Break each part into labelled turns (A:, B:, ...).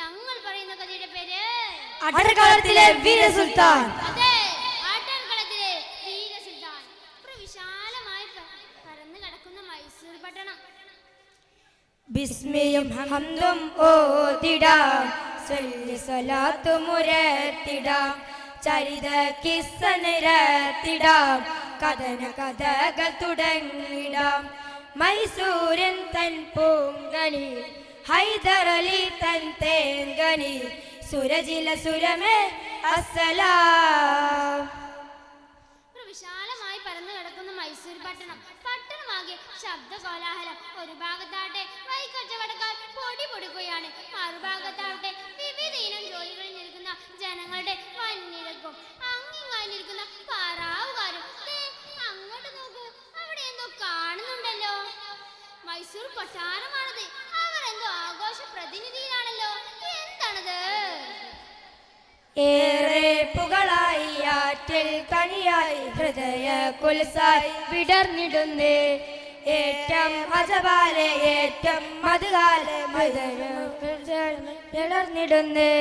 A: ഞങ്ങൾ പറയുന്ന കഥയുടെ പേര്
B: അട്ടർകളത്തിലെ വീര സുൽത്താൻ.
A: അതെ, അട്ടർകളത്തിലെ വീര സുൽത്താൻ. വിശാലമായി പരന്നു കിടക്കുന്ന മൈസൂർ പട്ടണം.
B: ബിസ്മിയും ഹംദും ഓതിടാം, സ്വലാത്ത് മുരത്തിടാം, ചരിത കിസ്സ നിരത്തിടാം, കഥന കഥകൾ തുടങ്ങിടാം. മൈസൂരൻ തൻ പൂങ്കനി, ഹൈദരലി തൻ തേങ്കനി, സുരജില സുരമേ അസ്സലാം.
A: വിശാലമായി പരന്നു കിടക്കുന്ന മൈസൂർ പട്ടണം. പട്ടണമാകെ ശബ്ദ കോലാഹലം. ഒരു ഭാഗത്താവട്ടെ വൈക്കച്ചവടക്കാർ പൊടി പൊടിക്കുകയാണ്, മറുഭാഗത്താവട്ടെ വിവിധ ഇനം ജോലികളിൽ നിൽക്കുന്ന ജനങ്ങളുടെ വന്നിരക്കും അങ്ങിങ്ങായിരിക്കുന്ന പാറാവുകാരും. അങ്ങോട്ട് നോക്കൂ, അവിടെ എന്തോ കാണുന്നുണ്ടല്ലോ. മൈസൂർ കൊട്ടാരമാണത്. അവർ എന്തോ ആഘോഷ പ്രതിനിധിയിലാണല്ലോ. എന്താണത്?
B: ഏറെ പുകളായി ആറ്റിൽ കണിയായി ഹൃദയ കുൽസായി വിടർന്നിടുന്നേ. ഏറ്റം അജപാലെ ഏറ്റം മധുകാലെ വിടർന്നിടുന്നേ.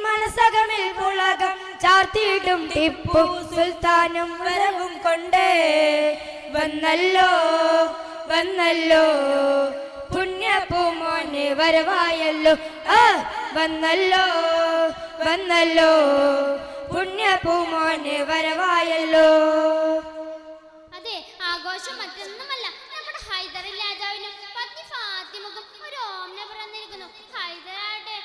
B: മനസകമിൽ പുളകം ചാർത്തിയിടും ടിപ്പു സുൽത്താനും വരവും കൊണ്ടേ വന്നല്ലോ വന്നല്ലോ, പുണ്യപൂമോനെ വരവായല്ലോ. വന്നല്ലോ വന്നല്ലോ, പുണ്യപൂമോനെ വരവായല്ലോ.
A: അതെ, ആഘോഷം മറ്റൊന്നുമല്ല, നമ്മുടെ ഹൈദർ രാജാവിനും പത്നി ഫാത്തിമക്കും ഒരു ഓമന പിറന്നിരിക്കുന്നു. ഹൈദരാട്ടെ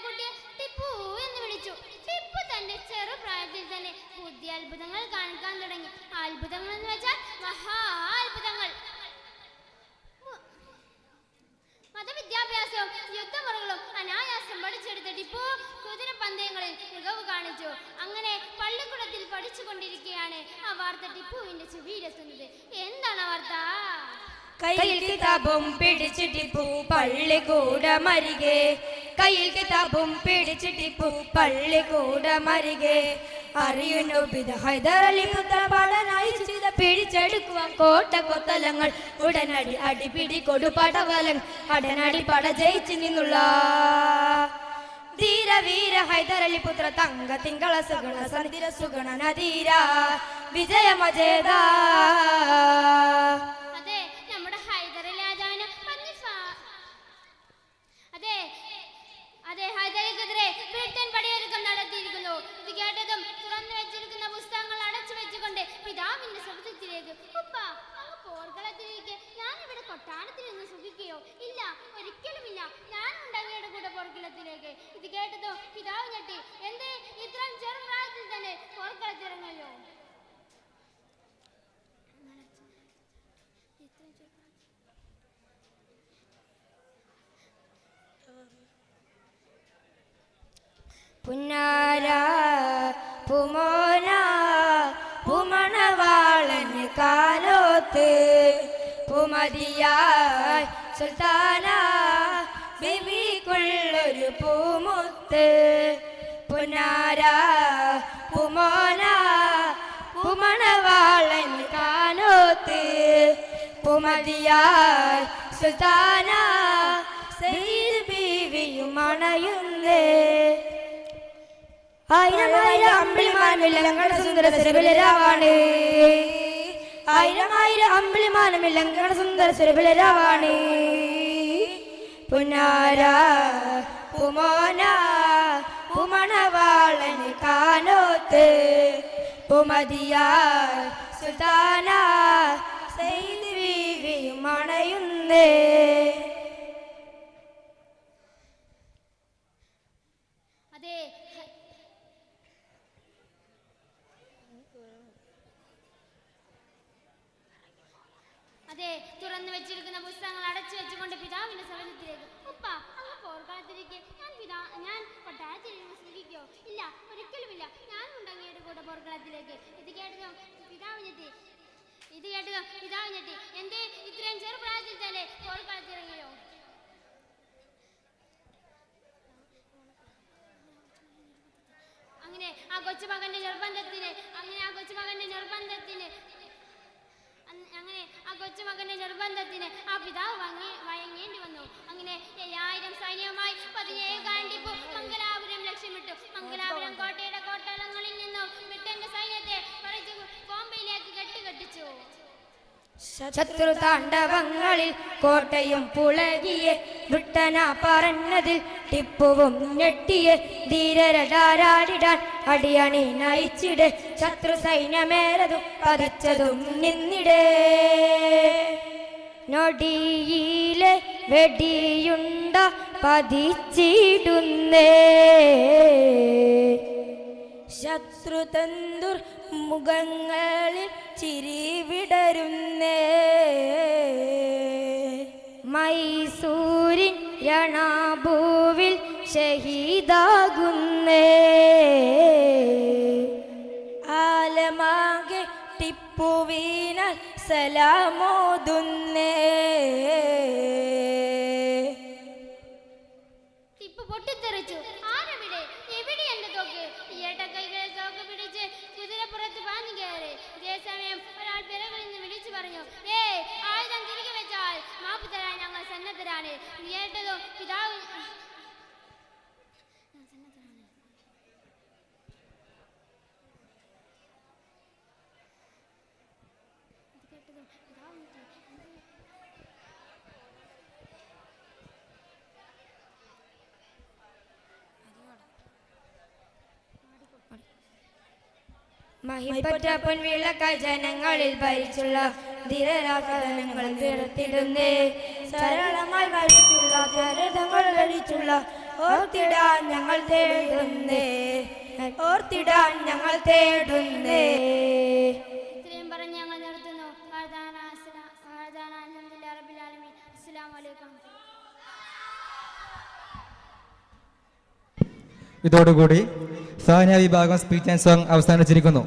A: കുട്ടിയെ ടിപ്പു എന്ന് വിളിച്ചു. ടിപ്പു തന്റെ ചെറുപ്രായത്തിൽ തന്നെ പുതിയ അത്ഭുതങ്ങൾ കാണിക്കാൻ തുടങ്ങി. അത്ഭുതങ്ങൾ എന്ന് വെച്ചാൽ മഹാ അത്ഭുതങ്ങൾ. മതവിദ്യാഭ്യാസവും യുദ്ധമുറകളും അനായാസം പഠിച്ചെടുത്ത ടിപ്പു കുതിരപ്പന്തയങ്ങളിൽ മികവ് കാണിച്ചു. അങ്ങനെ പള്ളിക്കൂടത്തിൽ പഠിച്ചുകൊണ്ടിരിക്കുകയാണ് ആ വാർത്ത ടിപ്പുവിന്റെ ചെവിയിലെത്തുന്നത്. എന്താണ് ആ വാർത്ത?
B: കയ്യിൽ കിതാബും പിടിച്ച് ടിപ്പു പള്ളിക്കൂടമരികെ, കയ്യിൽ കിതാബും പിടിച്ച് ടിപ്പു പള്ളിക്കൂടമരികെ. അറിയുന്നു പിത ഹൈദരലി പുത്ര പാടനായി പിടിച്ചെടുക്കുവാൻ കോട്ട കൊത്തലങ്ങൾ. ഉടനടി അടിപിടി കൊടുപടവലം അടനടി പട ജയിച്ചു നിന്നുള്ള ധീര വീര ഹൈദരലി പുത്ര തങ്ക തിങ്കള സുഗണ സന്ധിര സുഗണ നദീര വിജയമജേത.
A: അതെ, ഹൈദരലിക്കെതിരെ ബ്രിട്ടൻ പടയൊരുക്കം നടത്തിയിരിക്കുന്നു. ഇത് കേട്ടതും തുറന്നു വെച്ചിരിക്കുന്ന പുസ്തകങ്ങൾ അടച്ചു വെച്ചുകൊണ്ട് പിതാവിന്റെ ശബ്ദത്തിലേക്ക്, ഉപ്പ, അങ്ങ് പോർക്കളത്തിലേക്ക് ഞാൻ ഇവിടെ കൊട്ടാരത്തിൽ നിന്ന് സുഖിക്കുകയോ? ഇല്ല, ഒരിക്കലുമില്ല, ഞാൻ അങ്ങയുടെ കൂടെ പോർക്കളത്തിലേക്ക്. ഇത് കേട്ടതും പിതാവ് ഞെട്ടി. എന്തേ ഇത്രയും ചെറുപ്രായത്തിൽ തന്നെ പോർക്കളത്തിറങ്ങല്ലോ?
B: പുന്നാര പുമോന പുമണവാളന് കാലോത്ത് പുമതിയായി സുൽത്താന ബിബിക്കുള്ളൊരു പൂമുത്ത്. പുന്നാര പുമോന പുമണവാളന് കാലോത്ത് പുമതിയായി സുൽത്താന സയ്യിദ് ബീവിയും അണയുന്നേ. ആയിരം ആയിരം അമ്പിളിമാനമില്ല ഞങ്ങളുടെ സുന്ദര സുരഭിലരാവാണ്. ആയിരം ആയിരം അമ്പിളിമാനമില്ല ഞങ്ങളുടെ സുന്ദര സുരഭിലരാവാണ്. പുന്നാര പുമോന പുമണവാളന് കാനോത്ത് പുമതിയാ സുൽത്താന സയ്യിദ് ബീവിയും അണയുന്നേ.
A: അതെ, തുറന്നു വെച്ചിരിക്കുന്ന പുസ്തകങ്ങൾ അടച്ചു വെച്ചുകൊണ്ട് പിതാവിന്റെ സവിധത്തിലേക്ക്, ഉപ്പ, അങ്ങ് പോർക്കളത്തിലേക്ക് ഞാൻ കൊട്ടാരത്തിൽ നിന്ന് സുഖിക്കോ? ഇല്ല, ഒരിക്കലുമില്ല, ഞാൻ അങ്ങയുടെ കൂടെ പോർക്കളത്തിലേക്ക്. ഇത് കേട്ടതും പിതാവ് ഞെട്ടി. എന്തേ ഇത്രയും ചെറുപ്രായത്തിൽ തന്നെ പോർക്കളത്തിറങ്ങിയോ? അങ്ങനെ ആ കൊച്ചുമകന്റെ നിർബന്ധത്തിന് അങ്ങനെ ആ കൊച്ചുമകന്റെ ആ പിതാവ് വഴങ്ങേണ്ടി വന്നു. അങ്ങനെ 5000 സൈന്യവുമായി 17 കാണ്ടിപ്പോ മംഗലാപുരം ലക്ഷ്യമിട്ടു. മംഗലാപുരം കോട്ടയുടെ കോട്ടളങ്ങളിൽ നിന്നും ബ്രിട്ടന്റെ സൈന്യത്തെ പറിച്ചു ബോംബെയിലേക്ക് കെട്ടിച്ചു.
B: ശത്രു താണ്ഡവങ്ങളിൽ കോട്ടയും പുളകിയെ ബ്രിട്ടന പറഞ്ഞതിൽ ടിപ്പുവും ഞെട്ടിയെ ധീരരാടിടാൻ അടിയണി നയിച്ചിടെ ശത്രു സൈന്യമേറതും പതിച്ചതും നിന്നിടേ നൊടിയിലെ വെടിയുണ്ട പതിച്ചിടുന്നേ ശത്രു തന്തുർ മുഖങ്ങളിൽ ചിരി വിടരുന്നേ മൈസൂരിൻ രണഭൂവിൽ ഷഹീദാകുന്നേ ആലമാകെ ടിപ്പുവിനാൽ സലാമോതുന്നേ.
A: ടിപ്പു പൊട്ടിത്തെറിച്ചു. ആരവിടെ? എവിടെ എന്റെ തോക്ക്? ഇയേട്ട കൈകളെ തോക്ക് പിടിച്ച് കുതിരപ്പുറത്ത് പാഞ്ഞു കയറി. ഇതേ സമയം ഒരാൾ പിറകിൽ നിന്ന് വിളിച്ചു പറഞ്ഞു, ആയുധം തിരികെ വെച്ചാൽ മാപ്പ് തരാൻ ഞങ്ങൾ സന്നദ്ധരാണ്. ഇയേട്ടതും പിതാവ്
B: മഹിപ്പറ്റ പൊൻവിളക്കായി ജനങ്ങളിൽ ഭരിച്ചുള്ള ധീരരാജനങ്ങൾ തീർത്തിടുന്നേ സരളമായി ഭരിച്ചുള്ള ചരിതങ്ങൾ കഴിച്ചുള്ള ഓർത്തിടാൻ ഞങ്ങൾ തേടുന്നേ ഓർത്തിടാൻ ഞങ്ങൾ തേടുന്നേ.
A: ഇത്രയും പറഞ്ഞ് ഞങ്ങൾ നിർത്തുന്നു. അസ്സലാമു അലൈക്കും.
C: ഇതോടുകൂടി സാനിയ വിഭാഗം സ്പീച്ച് ആൻഡ് സോങ് അവസാനിച്ചിരിക്കുന്നു.